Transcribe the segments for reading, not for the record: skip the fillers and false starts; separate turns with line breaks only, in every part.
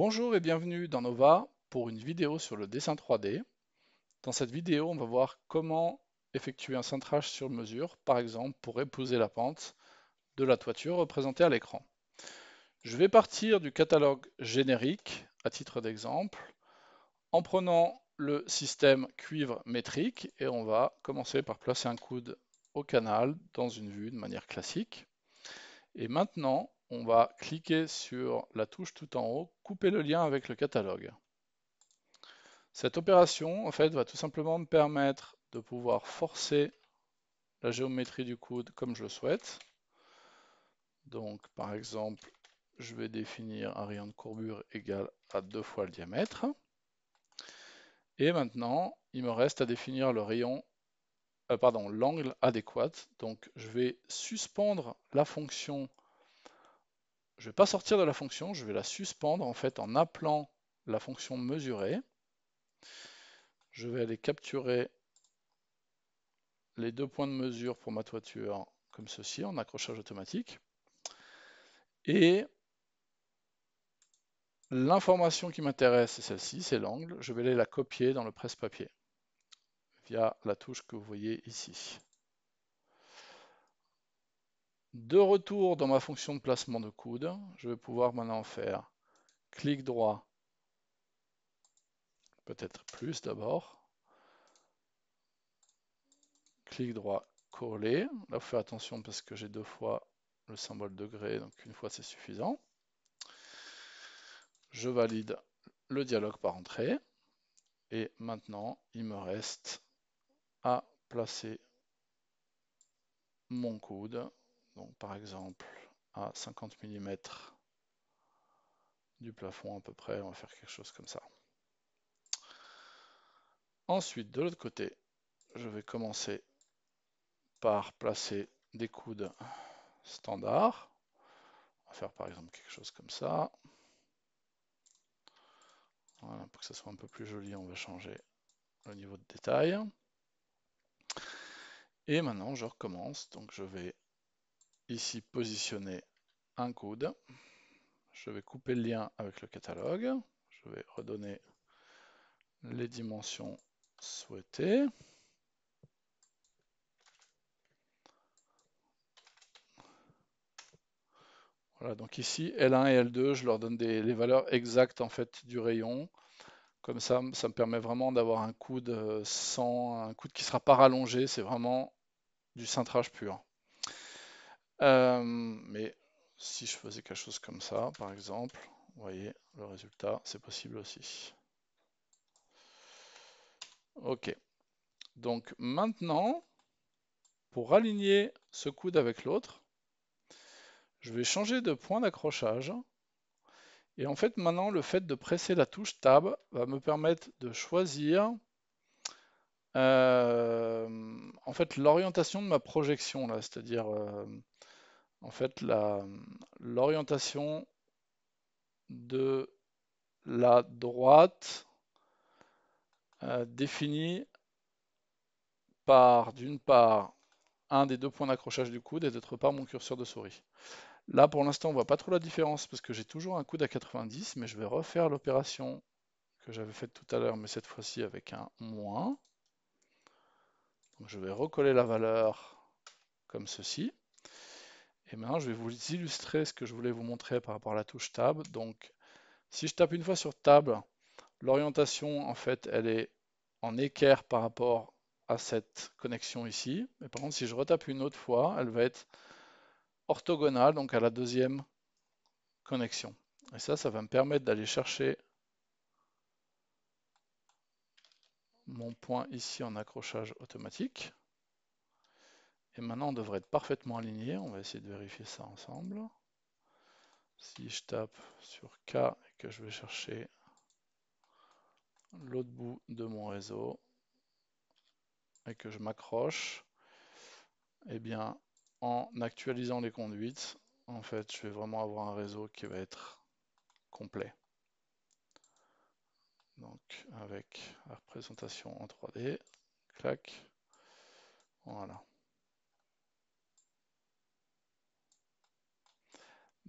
Bonjour et bienvenue dans Nova pour une vidéo sur le dessin 3D. Dans cette vidéo, on va voir comment effectuer un cintrage sur mesure, par exemple pour épouser la pente de la toiture représentée à l'écran. Je vais partir du catalogue générique à titre d'exemple en prenant le système cuivre métrique et on va commencer par placer un coude au canal dans une vue de manière classique. Et maintenant, on va cliquer sur la touche tout en haut, couper le lien avec le catalogue. Cette opération, en fait, va tout simplement me permettre de pouvoir forcer la géométrie du coude comme je le souhaite. Donc, par exemple, je vais définir un rayon de courbure égal à 2 fois le diamètre. Et maintenant, il me reste à définir le rayon, l'angle adéquat. Donc, je vais suspendre la fonction. Je ne vais pas sortir de la fonction, je vais la suspendre en fait en appelant la fonction mesurer. Je vais aller capturer les deux points de mesure pour ma toiture comme ceci, en accrochage automatique. Et l'information qui m'intéresse, c'est celle-ci, c'est l'angle. Je vais aller la copier dans le presse-papier via la touche que vous voyez ici. De retour dans ma fonction de placement de coude, je vais pouvoir maintenant faire clic droit, peut-être plus d'abord, clic droit, coller. Là, il faut faire attention parce que j'ai deux fois le symbole degré, donc une fois c'est suffisant. Je valide le dialogue par entrée. Et maintenant, il me reste à placer mon coude, donc par exemple à 50 mm du plafond à peu près, on va faire quelque chose comme ça. Ensuite, de l'autre côté, je vais commencer par placer des coudes standards. On va faire par exemple quelque chose comme ça. Voilà, pour que ça soit un peu plus joli, on va changer le niveau de détail. Et maintenant, je recommence. Donc, je vais ici positionner un coude. Je vais couper le lien avec le catalogue. Je vais redonner les dimensions souhaitées. Voilà, donc ici, L1 et L2, je leur donne les valeurs exactes en fait du rayon. Comme ça me permet vraiment d'avoir un coude un coude qui sera pas rallongé. C'est vraiment du cintrage pur. Mais si je faisais quelque chose comme ça, par exemple, vous voyez, le résultat, c'est possible aussi. Ok. Donc maintenant, pour aligner ce coude avec l'autre, je vais changer de point d'accrochage. Et en fait, maintenant, le fait de presser la touche Tab va me permettre de choisir en fait l'orientation de ma projection là, c'est-à-dire en fait l'orientation de la droite définie par d'une part un des deux points d'accrochage du coude et d'autre part mon curseur de souris. Là pour l'instant on voit pas trop la différence parce que j'ai toujours un coude à 90, mais je vais refaire l'opération que j'avais faite tout à l'heure, mais cette fois-ci avec un moins. Donc je vais recoller la valeur comme ceci. Et maintenant, je vais vous illustrer ce que je voulais vous montrer par rapport à la touche Tab. Donc, si je tape une fois sur Tab, l'orientation, en fait, elle est en équerre par rapport à cette connexion ici. Mais par contre, si je retape une autre fois, elle va être orthogonale, donc à la deuxième connexion. Et ça va me permettre d'aller chercher mon point ici en accrochage automatique. Et maintenant, on devrait être parfaitement aligné. On va essayer de vérifier ça ensemble. Si je tape sur K et que je vais chercher l'autre bout de mon réseau et que je m'accroche, eh bien, en actualisant les conduites, en fait, je vais vraiment avoir un réseau qui va être complet. Donc, avec la représentation en 3D, clac, voilà.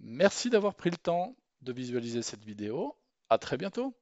Merci d'avoir pris le temps de visualiser cette vidéo. À très bientôt!